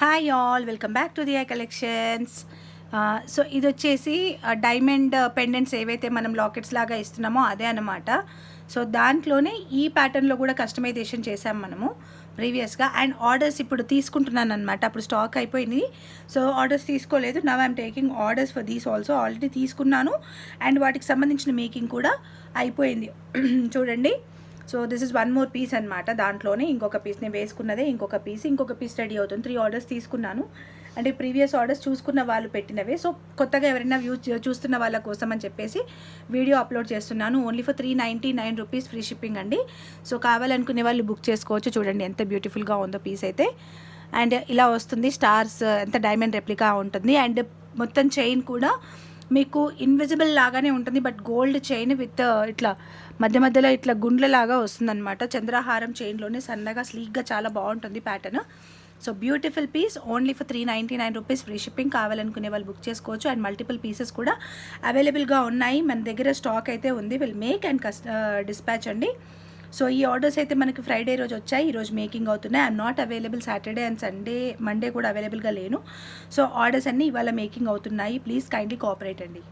Hi all, welcome back to Diya collections. So ఇది వచ్చేసి diamond pendants ఏవైతే మనం లాకెట్స్ లాగా ఇస్తున్నామో అదే అనమాట. సో దాంట్లోనే ఈ ప్యాటర్న్లో కూడా కస్టమైజేషన్ చేసాం మనము ప్రీవియస్గా. అండ్ ఆర్డర్స్ ఇప్పుడు తీసుకుంటున్నాను అనమాట. అప్పుడు స్టాక్ అయిపోయింది, సో ఆర్డర్స్ తీసుకోలేదు. Now I'm taking orders for these also. Already తీసుకున్నాను అండ్ వాటికి సంబంధించిన మేకింగ్ కూడా అయిపోయింది. చూడండి, so this is one more piece అనమాట. దాంట్లోనే ఇంకొక పీస్ నేను వేసుకున్నదే, ఇంకొక పీస్ రెడీ అవుతుంది. 3 ఆర్డర్స్ తీసుకున్నాను. అంటే ప్రీవియస్ ఆర్డర్స్ చూసుకున్న వాళ్ళు పెట్టినవే. సో కొత్తగా ఎవరైనా చూస్తున్న వాళ్ళ కోసం అని చెప్పేసి వీడియో అప్లోడ్ చేస్తున్నాను. Only for 399 rupees free shipping అండి. సో కావాలనుకునే వాళ్ళు బుక్ చేసుకోవచ్చు. చూడండి ఎంత బ్యూటిఫుల్గా ఉందో పీస్ అయితే. అండ్ ఇలా వస్తుంది, స్టార్స్ ఎంత డైమండ్ రెప్లికా ఉంటుంది. అండ్ మొత్తం చైన్ కూడా మీకు ఇన్విజిబుల్ లాగానే ఉంటుంది, బట్ గోల్డ్ చైన్ విత్ ఇట్లా మధ్యలో ఇట్లా గుండ్లలాగా వస్తుందన్నమాట. చంద్రహారం చైన్లోనే సన్నగా స్లీక్గా చాలా బాగుంటుంది pattern. So beautiful piece, only for 399 rupees free shipping. కావాలనుకునే వాళ్ళు బుక్ చేసుకోవచ్చు. అండ్ మల్టిపుల్ పీసెస్ కూడా అవైలబుల్గా ఉన్నాయి. మన దగ్గర స్టాక్ అయితే ఉంది. విల్ మేక్ అండ్ డిస్పాచ్ అండి. సో ఈ ఆర్డర్స్ అయితే మనకి ఫ్రైడే రోజు వచ్చాయి, ఈరోజు మేకింగ్ అవుతున్నాయి. I'm not available Saturday and Sunday, Monday కూడా అవైలబుల్గా లేను. సో ఆర్డర్స్ అన్నీ ఇవాళ మేకింగ్ అవుతున్నాయి. ప్లీజ్ కైండ్లీ కోఆపరేట్ అండి.